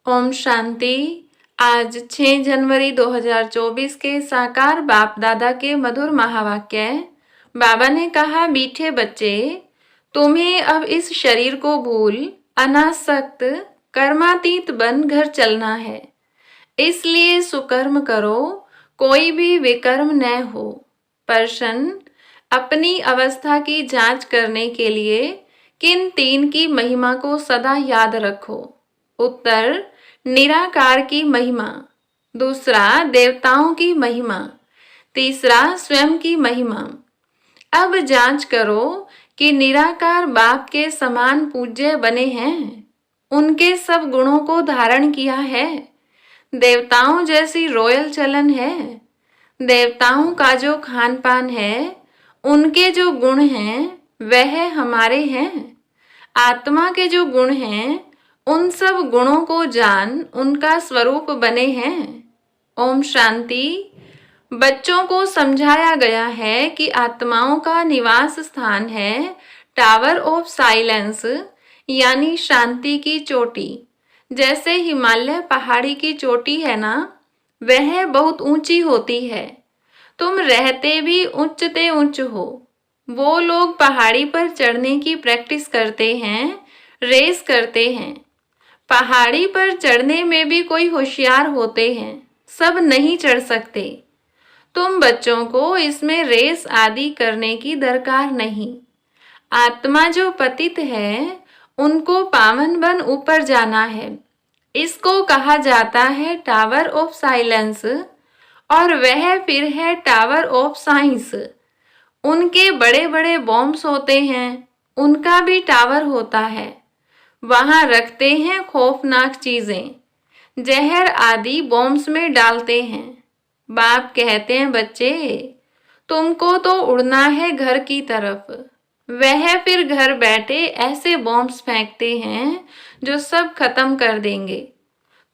ओम शांति। आज 6 जनवरी 2024 के साकार बाप दादा के मधुर महावाक्य। बाबा ने कहा, मीठे बच्चे, तुम्हें अब इस शरीर को भूल अनासक्त कर्मातीत बन घर चलना है। इसलिए सुकर्म करो, कोई भी विकर्म न हो। प्रश्न, अपनी अवस्था की जांच करने के लिए किन 3 की महिमा को सदा याद रखो? उत्तर, निराकार की महिमा। दूसरा, देवताओं की महिमा। तीसरा, स्वयं की महिमा। अब जांच करो कि निराकार बाप के समान पूज्य बने हैं, उनके सब गुणों को धारण किया है। देवताओं जैसी रॉयल चलन है। देवताओं का जो खान पान है, उनके जो गुण हैं वह हमारे हैं। आत्मा के जो गुण हैं, उन सब गुणों को जान उनका स्वरूप बने हैं। ओम शांति। बच्चों को समझाया गया है कि आत्माओं का निवास स्थान है टावर ऑफ साइलेंस, यानी शांति की चोटी। जैसे हिमालय पहाड़ी की चोटी है ना, वह बहुत ऊंची होती है। तुम रहते भी ऊंचते ऊंच हो। वो लोग पहाड़ी पर चढ़ने की प्रैक्टिस करते हैं, रेस करते हैं। पहाड़ी पर चढ़ने में भी कोई होशियार होते हैं, सब नहीं चढ़ सकते। तुम बच्चों को इसमें रेस आदि करने की दरकार नहीं। आत्मा जो पतित है, उनको पावन बन ऊपर जाना है। इसको कहा जाता है टावर ऑफ साइलेंस, और वह फिर है टावर ऑफ साइंस। उनके बड़े बड़े बॉम्ब्स होते हैं, उनका भी टावर होता है। वहां रखते हैं खौफनाक चीजें, जहर आदि बॉम्ब्स में डालते हैं। बाप कहते हैं, बच्चे, तुमको तो उड़ना है घर की तरफ। वह फिर घर बैठे ऐसे बॉम्ब्स फेंकते हैं जो सब खत्म कर देंगे।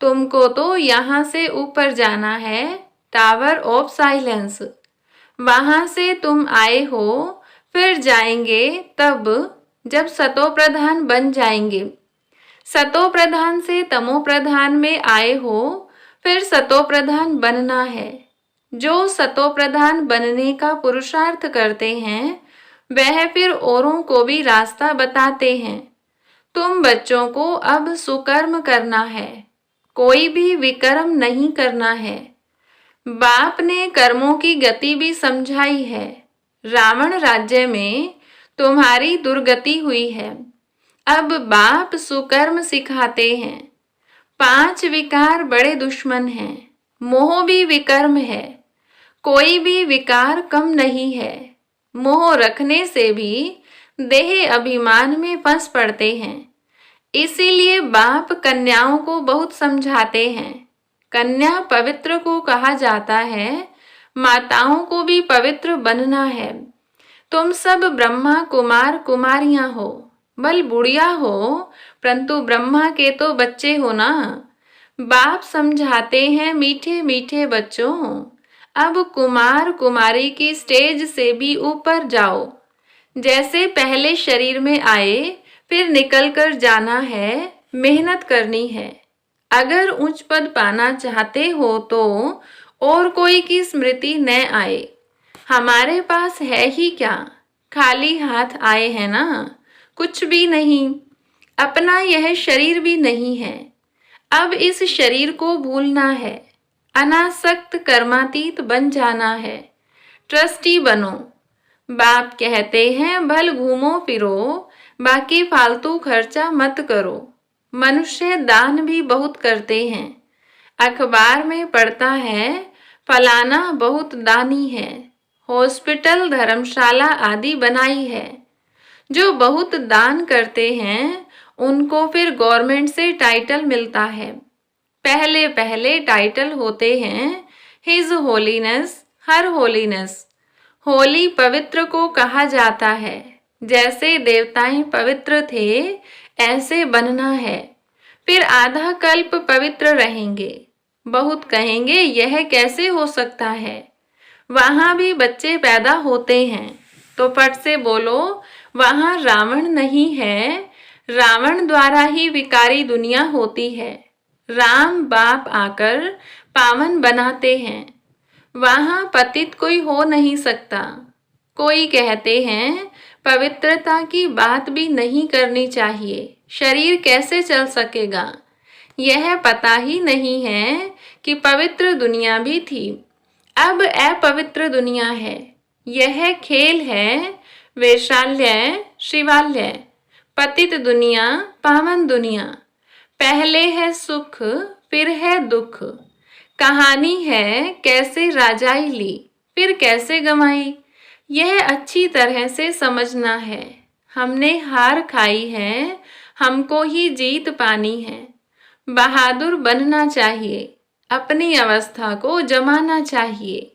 तुमको तो यहाँ से ऊपर जाना है, टावर ऑफ साइलेंस। वहां से तुम आए हो, फिर जाएंगे तब जब सतो प्रधान बन जाएंगे। सतो प्रधान से तमो प्रधान में आए हो, फिर सतो प्रधान बनना है। जो सतो प्रधान बनने का पुरुषार्थ करते हैं, वह फिर औरों को भी रास्ता बताते हैं। तुम बच्चों को अब सुकर्म करना है, कोई भी विकर्म नहीं करना है। बाप ने कर्मों की गति भी समझाई है। रावण राज्य में तुम्हारी दुर्गति हुई है। अब बाप सुकर्म सिखाते हैं। 5 विकार बड़े दुश्मन हैं। मोह भी विकर्म है। कोई भी विकार कम नहीं है। मोह रखने से भी देह अभिमान में फंस पड़ते हैं। इसीलिए बाप कन्याओं को बहुत समझाते हैं। कन्या पवित्र को कहा जाता है, माताओं को भी पवित्र बनना है। तुम सब ब्रह्मा कुमार कुमारियां हो, बल बुढ़िया हो, परंतु ब्रह्मा के तो बच्चे हो ना। बाप समझाते हैं, मीठे मीठे बच्चों, अब कुमार कुमारी की स्टेज से भी ऊपर जाओ। जैसे पहले शरीर में आए, फिर निकल कर जाना है, मेहनत करनी है। अगर उच्च पद पाना चाहते हो तो और कोई की स्मृति न आए। हमारे पास है ही क्या, खाली हाथ आए हैं ना, कुछ भी नहीं। अपना यह शरीर भी नहीं है। अब इस शरीर को भूलना है, अनासक्त कर्मातीत बन जाना है। ट्रस्टी बनो। बाप कहते हैं, भल घूमो फिरो, बाकी फालतू खर्चा मत करो। मनुष्य दान भी बहुत करते हैं। अखबार में पढ़ता है, फलाना बहुत दानी है, हॉस्पिटल धर्मशाला आदि बनाई है। जो बहुत दान करते हैं, उनको फिर गवर्नमेंट से टाइटल मिलता है। पहले पहले टाइटल होते हैं हिज होलीनेस, हर होलीनेस। होली पवित्र को कहा जाता है। जैसे देवताएं पवित्र थे, ऐसे बनना है। फिर आधा कल्प पवित्र रहेंगे। बहुत कहेंगे, यह कैसे हो सकता है? वहां भी बच्चे पैदा होते हैं। तो फट से बोलो, वहां रावण नहीं है। रावण द्वारा ही विकारी दुनिया होती है। राम बाप आकर पावन बनाते हैं। वहां पतित कोई हो नहीं सकता। कोई कहते हैं पवित्रता की बात भी नहीं करनी चाहिए, शरीर कैसे चल सकेगा। यह पता ही नहीं है कि पवित्र दुनिया भी थी, अब अपवित्र दुनिया है। यह खेल है वैशाल्य शिवाल्य, पतित दुनिया पावन दुनिया। पहले है सुख फिर है दुख। कहानी है कैसे राजाई ली फिर कैसे गमाई। यह अच्छी तरह से समझना है। हमने हार खाई है, हमको ही जीत पानी है। बहादुर बनना चाहिए, अपनी अवस्था को जमाना चाहिए।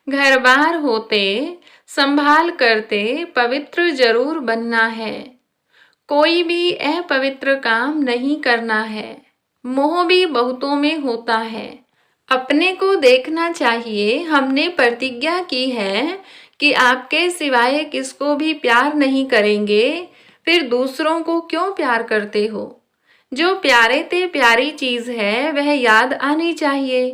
घर बार होते संभाल करते पवित्र जरूर बनना है। कोई भी अपवित्र काम नहीं करना है। मोह भी बहुतों में होता है। अपने को देखना चाहिए। हमने प्रतिज्ञा की है कि आपके सिवाय किसको भी प्यार नहीं करेंगे, फिर दूसरों को क्यों प्यार करते हो। जो प्यारे ते प्यारी चीज है वह याद आनी चाहिए,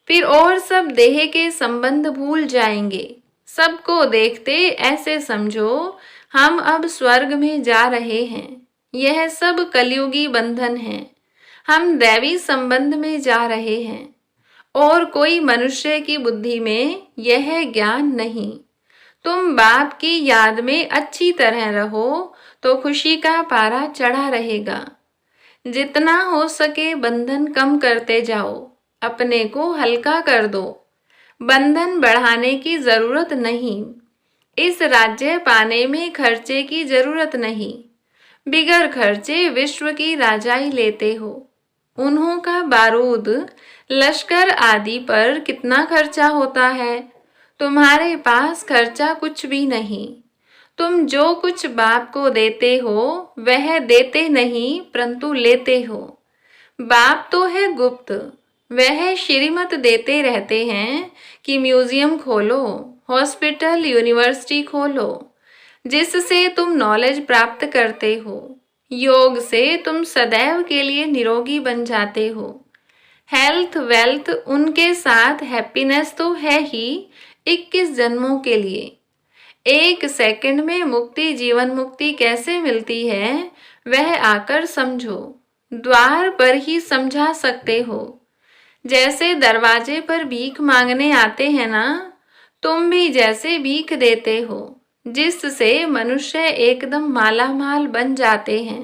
फिर और सब देह के संबंध भूल जाएंगे। सबको देखते ऐसे समझो हम अब स्वर्ग में जा रहे हैं। यह सब कलयुगी बंधन है। हम दैवी संबंध में जा रहे हैं और कोई मनुष्य की बुद्धि में यह ज्ञान नहीं। तुम बाप की याद में अच्छी तरह रहो तो खुशी का पारा चढ़ा रहेगा। जितना हो सके बंधन कम करते जाओ, अपने को हल्का कर दो। बंधन बढ़ाने की जरूरत नहीं। इस राज्य पाने में खर्चे की जरूरत नहीं। बिगर खर्चे विश्व की राजाई लेते हो। उन्हों का बारूद लश्कर आदि पर कितना खर्चा होता है। तुम्हारे पास खर्चा कुछ भी नहीं। तुम जो कुछ बाप को देते हो वह देते नहीं परंतु लेते हो। बाप तो है गुप्त, वह श्रीमत देते रहते हैं कि म्यूजियम खोलो, हॉस्पिटल यूनिवर्सिटी खोलो, जिससे तुम नॉलेज प्राप्त करते हो। योग से तुम सदैव के लिए निरोगी बन जाते हो। हेल्थ वेल्थ उनके साथ हैप्पीनेस तो है ही 21 जन्मों के लिए। 1 सेकंड में मुक्ति जीवन मुक्ति कैसे मिलती है वह आकर समझो। द्वार पर ही समझा सकते हो। जैसे दरवाजे पर भीख मांगने आते हैं ना, तुम भी जैसे भीख देते हो, जिससे मनुष्य एकदम मालामाल बन जाते हैं।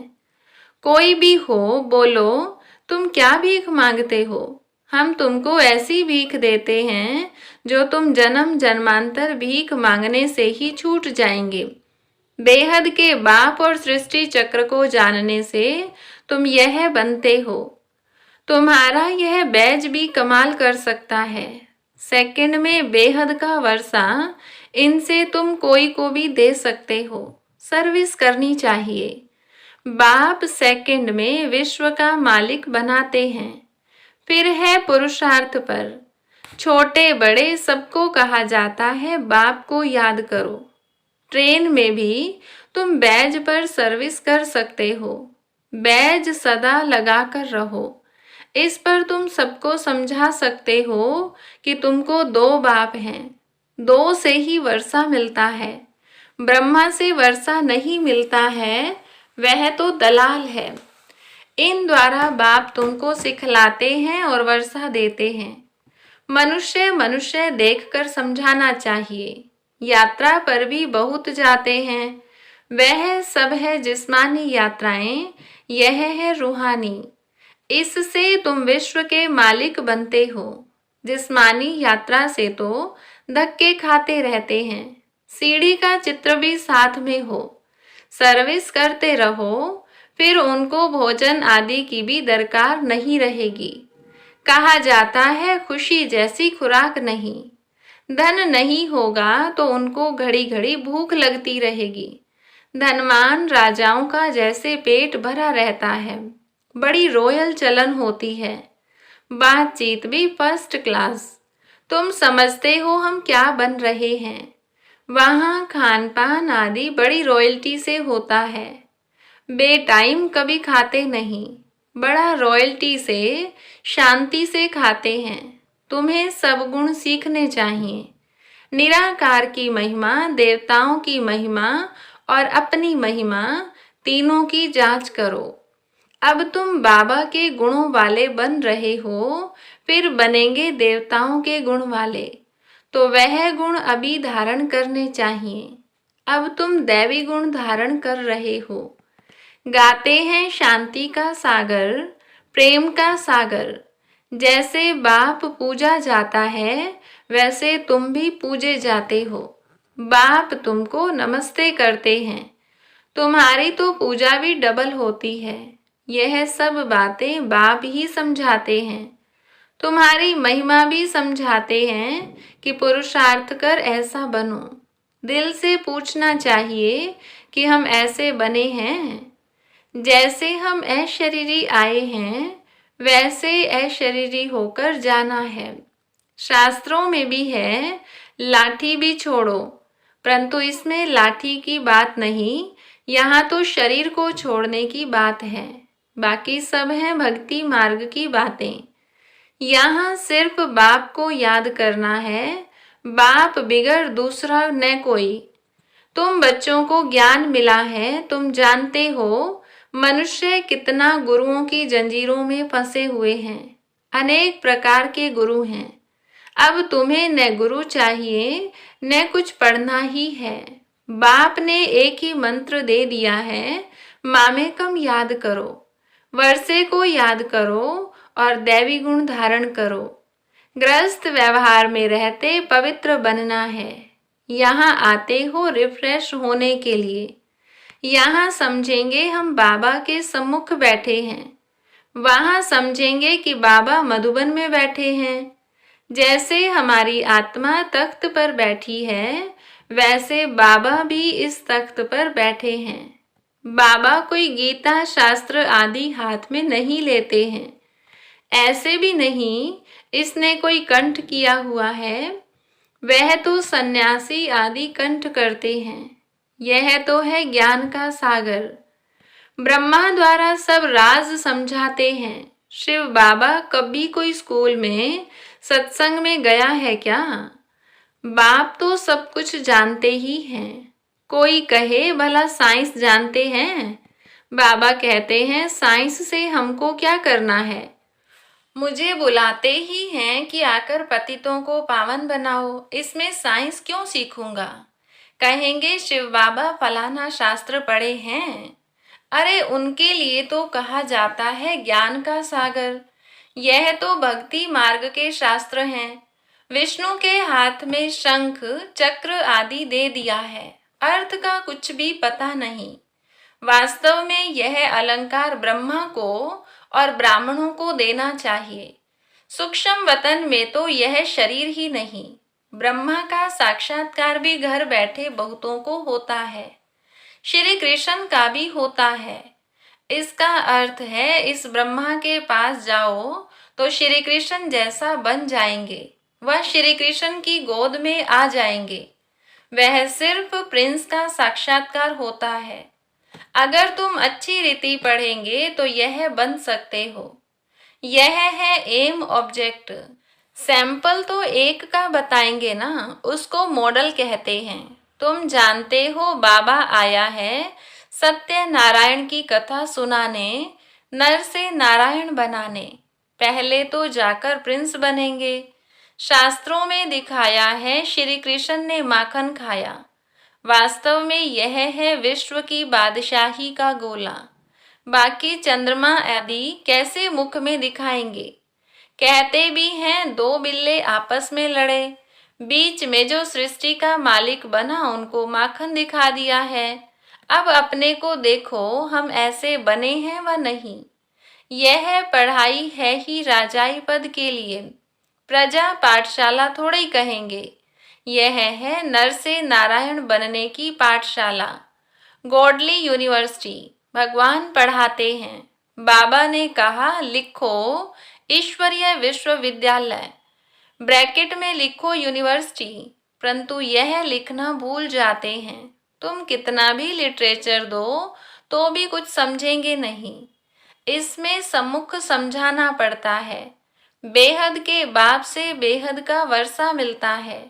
कोई भी हो बोलो तुम क्या भीख मांगते हो। हम तुमको ऐसी भीख देते हैं जो तुम जन्म जन्मांतर भीख मांगने से ही छूट जाएंगे। बेहद के बाप और सृष्टि चक्र को जानने से तुम यह बनते हो। तुम्हारा यह बैज भी कमाल कर सकता है। सेकंड में बेहद का वर्षा, इनसे तुम कोई को भी दे सकते हो। सर्विस करनी चाहिए। बाप सेकंड में विश्व का मालिक बनाते हैं। फिर है पुरुषार्थ पर। छोटे बड़े सबको कहा जाता है बाप को याद करो। ट्रेन में भी तुम बैज पर सर्विस कर सकते हो। बैज सदा लगा कर रहो। इस पर तुम सबको समझा सकते हो कि तुमको 2 बाप हैं। 2 से ही वर्षा मिलता है। ब्रह्मा से वर्षा नहीं मिलता है, वह तो दलाल है। इन द्वारा बाप तुमको सिखलाते हैं और वर्षा देते हैं। मनुष्य मनुष्य देखकर समझाना चाहिए। यात्रा पर भी बहुत जाते हैं। वह सब है जिस्मानी यात्राएं, यह है रूहानी। इससे तुम विश्व के मालिक बनते हो। जिस्मानी यात्रा से तो धक्के खाते रहते हैं। सीढ़ी का चित्र भी साथ में हो। सर्विस करते रहो, फिर उनको भोजन आदि की भी दरकार नहीं रहेगी। कहा जाता है खुशी जैसी खुराक नहीं। धन नहीं होगा तो उनको घड़ी घड़ी भूख लगती रहेगी। धनवान राजाओं का जैसे पेट भरा रहता है, बड़ी रॉयल चलन होती है। बातचीत भी फर्स्ट क्लास। तुम समझते हो हम क्या बन रहे हैं। वहाँ खान पान आदि बड़ी रॉयल्टी से होता है। बेटाइम कभी खाते नहीं। बड़ा रॉयल्टी से, शांति से खाते हैं। तुम्हें सब गुण सीखने चाहिए। निराकार की महिमा, देवताओं की महिमा और अपनी महिमा, तीनों की जांच करो। अब तुम बाबा के गुणों वाले बन रहे हो, फिर बनेंगे देवताओं के गुण वाले, तो वह गुण अभी धारण करने चाहिए। अब तुम दैवी गुण धारण कर रहे हो। गाते हैं शांति का सागर, प्रेम का सागर। जैसे बाप पूजा जाता है, वैसे तुम भी पूजे जाते हो। बाप तुमको नमस्ते करते हैं। तुम्हारी तो पूजा भी डबल होती है। यह सब बातें बाप ही समझाते हैं। तुम्हारी महिमा भी समझाते हैं कि पुरुषार्थ कर ऐसा बनो। दिल से पूछना चाहिए कि हम ऐसे बने हैं। जैसे हम अशरीरी आए हैं, वैसे अशरीरी होकर जाना है। शास्त्रों में भी है, लाठी भी छोड़ो, परंतु इसमें लाठी की बात नहीं, यहाँ तो शरीर को छोड़ने की बात है। बाकी सब है भक्ति मार्ग की बातें। यहाँ सिर्फ बाप को याद करना है, बाप बिगर दूसरा न कोई। तुम बच्चों को ज्ञान मिला है, तुम जानते हो मनुष्य कितना गुरुओं की जंजीरों में फंसे हुए हैं। अनेक प्रकार के गुरु हैं। अब तुम्हें न गुरु चाहिए, न कुछ पढ़ना ही है। बाप ने एक ही मंत्र दे दिया है, मामेकम याद करो। वर्षे को याद करो और दैवी गुण धारण करो। गृहस्थ व्यवहार में रहते पवित्र बनना है। यहाँ आते हो रिफ्रेश होने के लिए। यहाँ समझेंगे हम बाबा के सम्मुख बैठे हैं। वहाँ समझेंगे कि बाबा मधुबन में बैठे हैं। जैसे हमारी आत्मा तख्त पर बैठी है, वैसे बाबा भी इस तख्त पर बैठे हैं। बाबा कोई गीता शास्त्र आदि हाथ में नहीं लेते हैं। ऐसे भी नहीं इसने कोई कंठ किया हुआ है, वह तो सन्यासी आदि कंठ करते हैं। यह तो है ज्ञान का सागर। ब्रह्मा द्वारा सब राज समझाते हैं। शिव बाबा कभी कोई स्कूल में सत्संग में गया है क्या? बाप तो सब कुछ जानते ही हैं। कोई कहे भला साइंस जानते हैं? बाबा कहते हैं साइंस से हमको क्या करना है। मुझे बुलाते ही हैं कि आकर पतितों को पावन बनाओ, इसमें साइंस क्यों सीखूंगा। कहेंगे शिव बाबा फलाना शास्त्र पढ़े हैं। अरे उनके लिए तो कहा जाता है ज्ञान का सागर। यह तो भक्ति मार्ग के शास्त्र हैं। विष्णु के हाथ में शंख चक्र आदि दे दिया है, अर्थ का कुछ भी पता नहीं। वास्तव में यह अलंकार ब्रह्मा को और ब्राह्मणों को देना चाहिए। सूक्ष्म वतन में तो यह शरीर ही नहीं, ब्रह्मा का साक्षात्कार भी घर बैठे बहुतों को होता है। श्री कृष्ण का भी होता है। इसका अर्थ है इस ब्रह्मा के पास जाओ तो श्री कृष्ण जैसा बन जाएंगे। वह श्री कृष्ण की गोद में आ जाएंगे। वह सिर्फ प्रिंस का साक्षात्कार होता है। अगर तुम अच्छी रीति पढ़ेंगे तो यह बन सकते हो। यह है एम ऑब्जेक्ट। सैंपल तो एक का बताएंगे ना, उसको मॉडल कहते हैं। तुम जानते हो बाबा आया है सत्य नारायण की कथा सुनाने, नर से नारायण बनाने। पहले तो जाकर प्रिंस बनेंगे। शास्त्रों में दिखाया है श्री कृष्ण ने माखन खाया। वास्तव में यह है विश्व की बादशाही का गोला। बाकी चंद्रमा आदि कैसे मुख में दिखाएंगे। कहते भी हैं दो बिल्ले आपस में लड़े, बीच में जो सृष्टि का मालिक बना उनको माखन दिखा दिया है। अब अपने को देखो, हम ऐसे बने हैं व नहीं। यह पढ़ाई है ही राजाई पद के लिए, प्रजा पाठशाला थोड़े ही कहेंगे। यह है नर से नारायण बनने की पाठशाला, गॉडली यूनिवर्सिटी। भगवान पढ़ाते हैं। बाबा ने कहा लिखो ईश्वरीय विश्वविद्यालय, ब्रैकेट में लिखो यूनिवर्सिटी, परंतु यह लिखना भूल जाते हैं। तुम कितना भी लिटरेचर दो तो भी कुछ समझेंगे नहीं। इसमें सम्मुख समझाना पड़ता है। बेहद के बाप से बेहद का वर्षा मिलता है।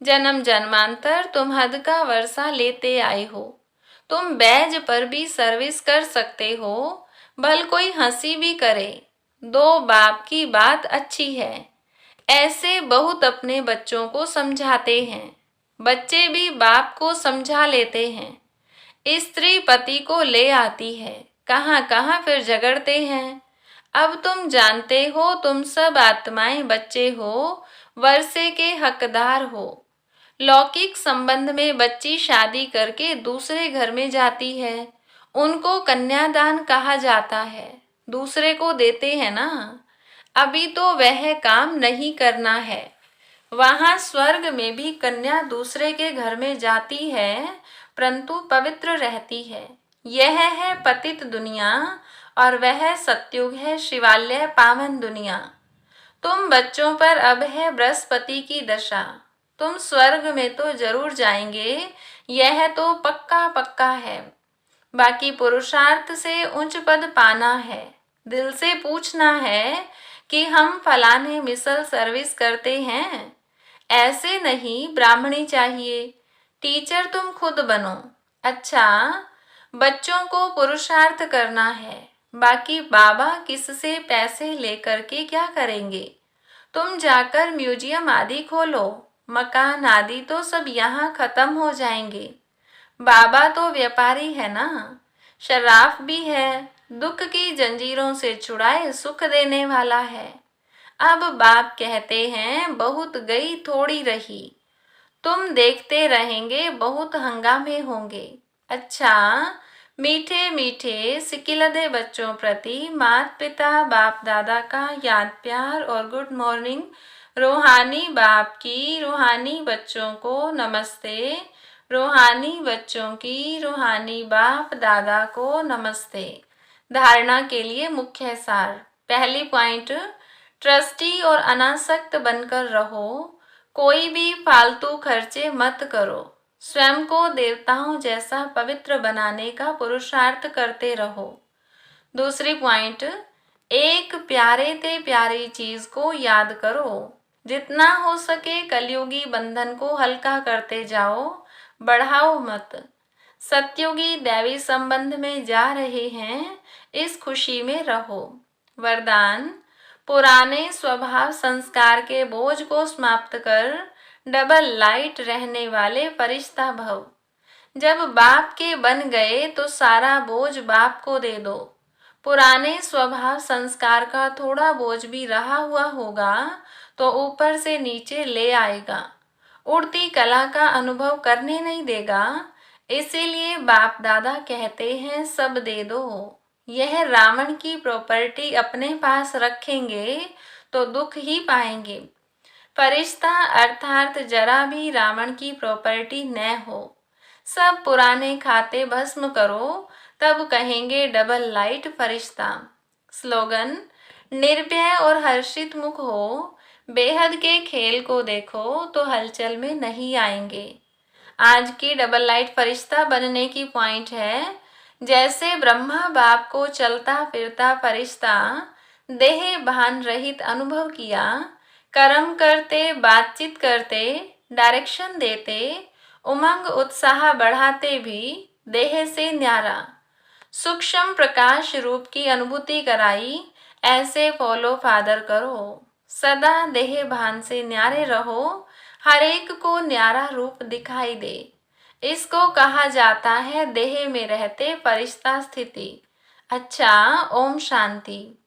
जन्म जन्मांतर तुम हद का वर्षा लेते आए हो। तुम बैज पर भी सर्विस कर सकते हो, भल कोई हंसी भी करे। दो बाप की बात अच्छी है। ऐसे बहुत अपने बच्चों को समझाते हैं। बच्चे भी बाप को समझा लेते हैं। स्त्री पति को ले आती है, कहाँ कहाँ फिर झगड़ते हैं। अब तुम जानते हो तुम सब आत्माएं बच्चे हो, वर्षे के हकदार हो। लौकिक संबंध में बच्ची शादी करके दूसरे घर में जाती है, उनको कन्यादान कहा जाता है। दूसरे को देते हैं ना। अभी तो वह काम नहीं करना है। वहां स्वर्ग में भी कन्या दूसरे के घर में जाती है, परंतु पवित्र रहती है। यह है पतित दुनिया और वह सत्युग है शिवालय पावन दुनिया। तुम बच्चों पर अब है बृहस्पति की दशा। तुम स्वर्ग में तो जरूर जाएंगे, यह तो पक्का पक्का है। बाकी पुरुषार्थ से उच्च पद पाना है। दिल से पूछना है कि हम फलाने मिसल सर्विस करते हैं। ऐसे नहीं ब्राह्मणी चाहिए। टीचर तुम खुद बनो। अच्छा, बच्चों को पुरुषार्थ करना है। बाकी बाबा किससे पैसे लेकर के क्या करेंगे? तुम जाकर म्यूजियम आदि खोलो। मकान आदि तो सब यहाँ खत्म हो जाएंगे। बाबा तो व्यापारी है ना, शराफ भी है। दुख की जंजीरों से छुड़ाए सुख देने वाला है। अब बाप कहते हैं बहुत गई थोड़ी रही। तुम देखते रहेंगे बहुत हंगामे होंगे। अच्छा, मीठे मीठे सिकिलदे बच्चों प्रति माता पिता बाप दादा का याद प्यार और गुड मॉर्निंग। रूहानी बाप की रूहानी बच्चों को नमस्ते। रूहानी बच्चों की रूहानी बाप दादा को नमस्ते। धारणा के लिए मुख्य सार। पहली पॉइंट, ट्रस्टी और अनासक्त बनकर रहो। कोई भी फालतू खर्चे मत करो। स्वयं को देवताओं जैसा पवित्र बनाने का पुरुषार्थ करते रहो। दूसरी पॉइंट, एक प्यारे ते प्यारी चीज को याद करो। जितना हो सके कलयुगी बंधन को हल्का करते जाओ, बढ़ाओ मत। सत्युगी दैवी संबंध में जा रहे हैं, इस खुशी में रहो। वरदान, पुराने स्वभाव संस्कार के बोझ को समाप्त कर डबल लाइट रहने वाले फरिश्ता भव। जब बाप के बन गए तो सारा बोझ बाप को दे दो। पुराने स्वभाव संस्कार का थोड़ा बोझ भी रहा हुआ होगा तो ऊपर से नीचे ले आएगा। उड़ती कला का अनुभव करने नहीं देगा। इसीलिए बाप दादा कहते हैं सब दे दो। यह रावण की प्रॉपर्टी अपने पास रखेंगे तो दुख ही पाएंगे। फरिश्ता अर्थात जरा भी रावण की प्रॉपर्टी न हो। सब पुराने खाते भस्म करो, तब कहेंगे डबल लाइट फरिश्ता। स्लोगन, निर्भय और हर्षित मुख हो। बेहद के खेल को देखो तो हलचल में नहीं आएंगे। आज की डबल लाइट फरिश्ता बनने की पॉइंट है, जैसे ब्रह्मा बाप को चलता फिरता फरिश्ता देह भान रहित अनुभव किया। कर्म करते, बातचीत करते, डायरेक्शन देते, उमंग उत्साह बढ़ाते भी देह से न्यारा। सूक्ष्म प्रकाश रूप की अनुभूति कराई, ऐसे फॉलो फादर करो। सदा देह भान से न्यारे रहो, हर एक को न्यारा रूप दिखाई दे। इसको कहा जाता है देह में रहते फरिश्ता स्थिति। अच्छा, ओम शांति।